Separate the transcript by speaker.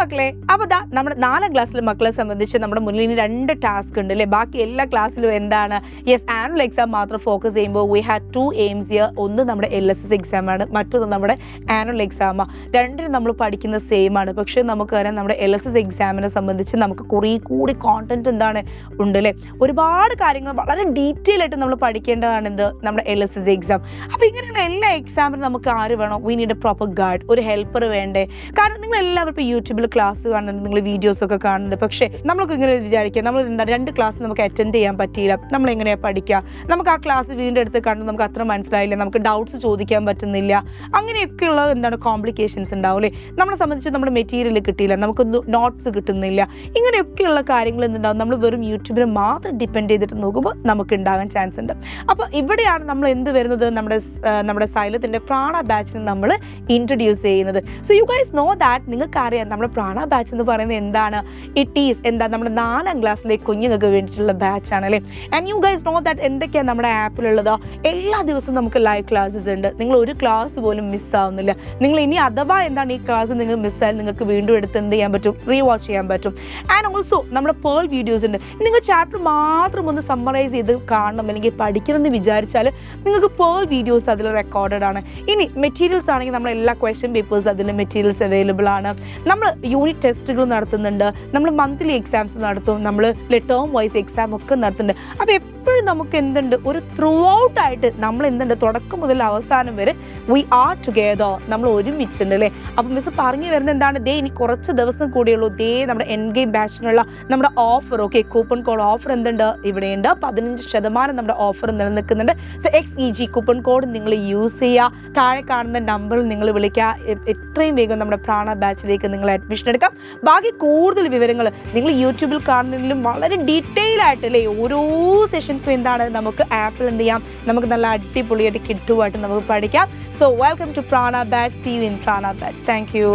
Speaker 1: മക്കളെ, അപ്പോൾ നമ്മുടെ 4ാം ക്ലാസ്സിലെ മക്കളെ സംബന്ധിച്ച് നമ്മുടെ മുന്നിൽ 2 ടാസ്ക് ഉണ്ട് അല്ലേ. ബാക്കി എല്ലാ ക്ലാസ്സിലും എന്താണ്, യെസ് ആനുവൽ എക്സാം മാത്രം ഫോക്കസ് ചെയ്യുമ്പോൾ വി ഹാഡ് 2 എയിംസ് ഹിയർ. ഒന്ന് നമ്മുടെ LSS എക്സാം ആണ്, മറ്റൊന്ന് നമ്മുടെ ആനുവൽ എക്സാമാണ്. രണ്ടിനും നമ്മൾ പഠിക്കുന്ന സെയിം ആണ്. പക്ഷേ നമുക്കറിയാം നമ്മുടെ LSS എക്സാമിനെ സംബന്ധിച്ച് നമുക്ക് കുറേ കൂടി കോണ്ടന്റ് എന്താണ് ഉണ്ട് അല്ലേ. ഒരുപാട് കാര്യങ്ങൾ വളരെ ഡീറ്റെയിൽ ആയിട്ട് നമ്മൾ പഠിക്കേണ്ടതാണ് നമ്മുടെ LSS എക്സാം. അപ്പോൾ ഇങ്ങനെയുള്ള എല്ലാ എക്സാമിനും നമുക്ക് ആര് വേണം, we need A proper guide, ഒരു ഹെൽപ്പർ വേണ്ടേ. കാരണം നിങ്ങൾ എല്ലാവരും ഇപ്പോൾ യൂട്യൂബിൽ ക്ലാസ് കാണുന്നുണ്ട്, നിങ്ങൾ വീഡിയോസൊക്കെ കാണുന്നുണ്ട്. പക്ഷേ നമ്മൾക്ക് ഇങ്ങനെ വിചാരിക്കുക, നമ്മൾ എന്താ 2 ക്ലാസ് നമുക്ക് അറ്റൻഡ് ചെയ്യാൻ പറ്റിയില്ല, നമ്മൾ എങ്ങനെയാണ് പഠിക്കുക, നമുക്ക് ആ ക്ലാസ് വീണ്ടും എടുത്ത് കണ്ടു നമുക്ക് അത്ര മനസ്സിലായില്ല, നമുക്ക് ഡൗട്ട്സ് ചോദിക്കാൻ പറ്റുന്നില്ല, അങ്ങനെയൊക്കെയുള്ള എന്താണ് കോംപ്ലിക്കേഷൻസ് ഉണ്ടാവും അല്ലേ. നമ്മളെ സംബന്ധിച്ച് നമ്മുടെ മെറ്റീരിയൽ കിട്ടിയില്ല, നമുക്കൊന്ന് നോട്ട്സ് കിട്ടുന്നില്ല, ഇങ്ങനെയൊക്കെയുള്ള കാര്യങ്ങൾ എന്തുണ്ടാവും, നമ്മൾ വെറും യൂട്യൂബിനെ മാത്രം ഡിപ്പെൻഡ് ചെയ്തിട്ട് നോക്കുമ്പോൾ നമുക്ക് ഉണ്ടാകാൻ ചാൻസ് ഉണ്ട്. അപ്പോൾ ഇവിടെയാണ് നമ്മൾ എന്ത് വരുന്നത്, നമ്മുടെ സൈലത്തിൻ്റെ പ്രാണ ബാച്ചിനെ നമ്മൾ ഇൻട്രൊഡ്യൂസ് ചെയ്യുന്നത്. So you guys know that, നിങ്ങൾക്കറിയാം നമ്മുടെ പ്രാണ ബാച്ച് എന്ന് പറയുന്നത് എന്താണ്. ഇറ്റ് ഈസ് എന്താ നമ്മുടെ 4ാം ക്ലാസ്സിലെ കുഞ്ഞുങ്ങൾക്ക് വേണ്ടിയിട്ടുള്ള ബാച്ചാണ് അല്ലേ. And you guys know that എന്തൊക്കെയാണ് നമ്മുടെ ആപ്പിലുള്ളത്. എല്ലാ ദിവസവും നമുക്ക് ലൈവ് ക്ലാസ്സസ് ഉണ്ട്. നിങ്ങൾ ഒരു ക്ലാസ് പോലും മിസ്സാവുന്നില്ല. നിങ്ങൾ ഇനി അഥവാ എന്താണ് ഈ ക്ലാസ് നിങ്ങൾ മിസ്സായാൽ നിങ്ങൾക്ക് വീണ്ടും എടുത്ത് എന്ത് ചെയ്യാൻ പറ്റും, റീവാച്ച് ചെയ്യാൻ പറ്റും. ആൻഡ് ഓൾസോ നമ്മുടെ പേൾ വീഡിയോസ് ഉണ്ട്. നിങ്ങൾ ചാപ്റ്റർ മാത്രം ഒന്ന് സമ്മറൈസ് ചെയ്ത് കാണണം അല്ലെങ്കിൽ പഠിക്കണമെന്ന് വിചാരിച്ചാൽ നിങ്ങൾക്ക് പേൾ വീഡിയോസ് അതിൽ റെക്കോർഡഡ് ആണ്. ഇനി മെറ്റീരിയൽസ് ആണെങ്കിൽ നമ്മൾ എല്ലാ ക്വസ്റ്റ്യൻ പേപ്പേഴ്സ് അതിൽ മെറ്റീരിയൽസ് അവൈലബിൾ ആണ്. നമ്മൾ യൂണിറ്റ് ടെസ്റ്റുകൾ നടത്തുന്നുണ്ട്, നമ്മൾ മന്ത്ലി എക്സാംസ് നടത്തും, നമ്മൾ ടേം വൈസ് എക്സാം ഒക്കെ നടത്തുന്നുണ്ട്. അപ്പോൾ എപ്പോഴും നമുക്ക് എന്തുണ്ട്, ഒരു ത്രൂ ഔട്ട് ആയിട്ട് നമ്മൾ എന്തുണ്ട്, തുടക്കം മുതൽ അവസാനം വരെ വി ആർ ടുഗെദർ, നമ്മൾ ഒരുമിച്ചുണ്ട് അല്ലേ. അപ്പം മിസ് പറഞ്ഞു വരുന്നത് എന്താണ്, ഇനി കുറച്ച് ദിവസം കൂടിയുള്ളൂ, നമ്മുടെ എൻഡ് ഗെയിം ബാച്ചിനുള്ള നമ്മുടെ offer, okay, coupon code offer എന്തുണ്ട് ഇവിടെയുണ്ട്. 15% നമ്മുടെ ഓഫർ നിലനിൽക്കുന്നുണ്ട്. സോ XEG കൂപ്പൺ കോഡ് നിങ്ങൾ യൂസ് ചെയ്യുക. താഴെ കാണുന്ന നമ്പറിൽ നിങ്ങൾ വിളിക്കുക. എത്രയും വേഗം നമ്മുടെ പ്രാണ ബാച്ചിലേക്ക് നിങ്ങൾ അഡ്മിഷൻ എടുക്കാം. ബാക്കി കൂടുതൽ വിവരങ്ങൾ നിങ്ങൾ യൂട്യൂബിൽ കാണുന്നതിലും വളരെ ഡീറ്റെയിൽ ആയിട്ട് അല്ലേ, ഓരോ സെഷൻസും എന്താണ് നമുക്ക് ആപ്പിൽ എന്ത് ചെയ്യാം, നമുക്ക് നല്ല അടിപൊളിയായിട്ട് കിട്ടുമായിട്ട് നമുക്ക് പഠിക്കാം. So welcome to Prana batch. See you in Prana batch. Thank U.